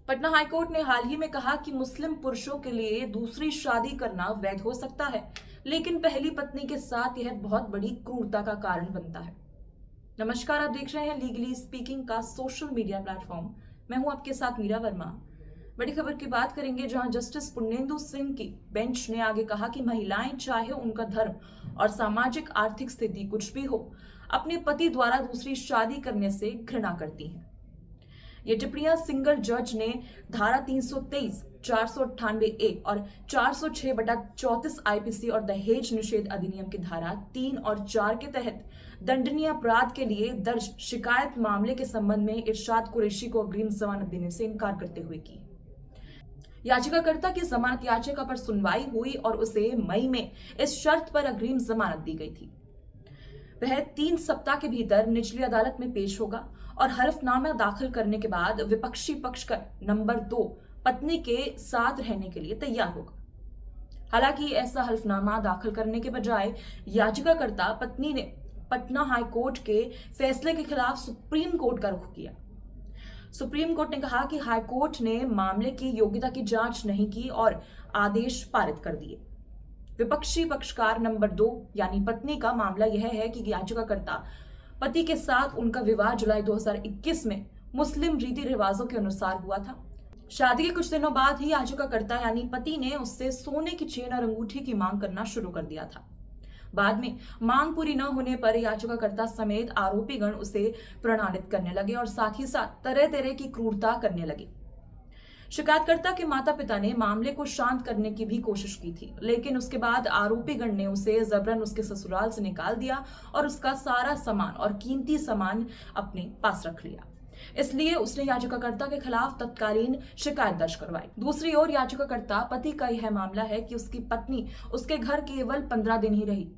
Patna high court ने हाल ही में कहा कि मुस्लिम पुरुषों के लिए दूसरी शादी करना वैध हो सकता है, लेकिन पहली पत्नी के साथ यह बहुत बड़ी क्रूरता का कारण बनता है। नमस्कार, आप देख रहे हैं लीगली स्पीकिंग का सोशल मीडिया प्लेटफॉर्म। मैं हूं आपके साथ मीरा वर्मा। बड़ी खबर की बात करेंगे, जहां जस्टिस पुर्नेंदु सिंह की बेंच ने आगे कहा कि महिलाएं चाहे उनका धर्म और सामाजिक आर्थिक स्थिति कुछ भी हो, अपने पति द्वारा दूसरी शादी करने से घृणा करती हैं। ये टिप्पणियां सिंगल जज ने धारा 323, 498A और 406/34 आईपीसी और दहेज निषेध अधिनियम की धारा 3 और 4 के तहत दंडनीय अपराध के लिए दर्ज शिकायत मामले के संबंध में इरशाद कुरैशी को अग्रिम जमानत देने से इनकार करते हुए की। याचिकाकर्ता की जमानत याचिका पर सुनवाई हुई और उसे मई में इस शर्त पर अग्रिम जमानत दी गई थी। वह 3 सप्ताह के भीतर निचली अदालत में पेश होगा और हलफनामा दाखिल करने के बाद विपक्षी पक्षकार नंबर 2 पत्नी के साथ रहने के लिए तैयार होगा। हालांकि ऐसा हलफनामा दाखिल करने के बजाय याचिकाकर्ता पत्नी ने पटना हाईकोर्ट के फैसले के खिलाफ सुप्रीम कोर्ट का रुख किया। सुप्रीम कोर्ट ने कहा कि हाईकोर्ट ने मामले की योग्यता की जांच नहीं की और आदेश पारित कर दिए। विपक्षी पक्षकार नंबर 2 यानी पत्नी का मामला यह है कि याचिकाकर्ता पति के साथ उनका विवाह जुलाई 2021 में मुस्लिम रीति रिवाजों के अनुसार हुआ था। शादी के कुछ दिनों बाद ही याचिकाकर्ता यानी पति ने उससे सोने की चेन और अंगूठी की मांग करना शुरू कर दिया था। बाद में मांग पूरी न होने पर याचिकाकर्ता समेत आरोपीगण उसे प्रताड़ित करने लगे और साथ ही साथ तरह तरह की क्रूरता करने लगे। शिकायतकर्ता के माता पिता ने मामले को शांत करने की भी कोशिश की थी, लेकिन उसके बाद आरोपीगण ने उसे जबरन उसके ससुराल से निकाल दिया और उसका सारा सामान और कीमती सामान अपने पास रख लिया। इसलिए उसने याचिकाकर्ता के खिलाफ तत्कालीन शिकायत दर्ज करवाई। दूसरी ओर याचिकाकर्ता पति का यह मामला है कि उसकी पत्नी उसके घर केवल 15 दिन ही रही।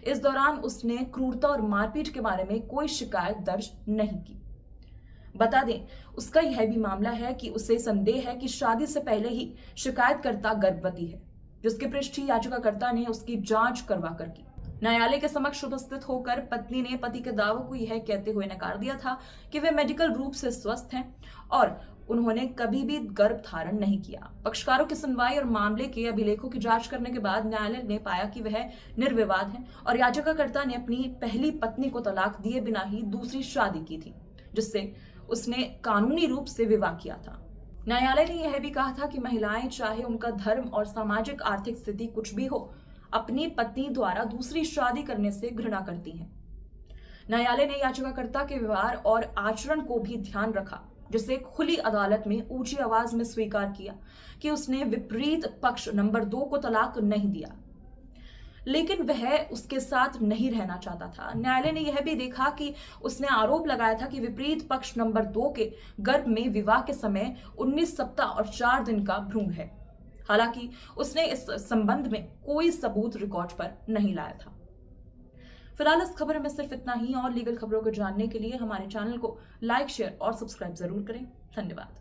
इस दौरान उसने क्रूरता और मारपीट के बारे में कोई शिकायत दर्ज नहीं की। बता दें, उसका यह भी मामला है कि उसे संदेह है कि शादी से पहले ही शिकायतकर्ता गर्भवती है, जिसके पृष्ठ याचिकाकर्ता ने उसकी जांच करवा कर की। न्यायालय के समक्ष उपस्थित होकर पत्नी ने पति के दावों को यह कहते हुए नकार दिया था कि वे मेडिकल रूप से स्वस्थ हैं और उन्होंने कभी भी गर्भ धारण नहीं किया। पक्षकारों की सुनवाई और मामले के अभिलेखों की जांच करने के बाद न्यायालय ने पाया कि वह निर्विवाद है और याचिकाकर्ता ने अपनी पहली पत्नी को तलाक दिए बिना ही दूसरी शादी की थी, जिससे उसने कानूनी रूप से विवाह किया था। न्यायालय ने यह भी कहा था कि महिलाएं चाहे उनका धर्म और सामाजिक आर्थिक स्थिति कुछ भी हो, अपनी पत्नी द्वारा दूसरी शादी करने से घृणा करती हैं। न्यायालय ने याचिकाकर्ता के व्यवहार और आचरण को भी ध्यान रखा, जिसे खुली अदालत में ऊंची आवाज में स्वीकार किया कि उसने विपरीत पक्ष नंबर 2 को तलाक नहीं दिया, लेकिन वह उसके साथ नहीं रहना चाहता था। न्यायालय ने यह भी देखा कि उसने आरोप लगाया था कि विपरीत पक्ष नंबर 2 के गर्भ में विवाह के समय 19 सप्ताह और 4 दिन का भ्रूण है। हालांकि उसने इस संबंध में कोई सबूत रिकॉर्ड पर नहीं लाया था। फिलहाल इस खबर में सिर्फ इतना ही। और लीगल खबरों को जानने के लिए हमारे चैनल को लाइक, शेयर और सब्सक्राइब जरूर करें। धन्यवाद।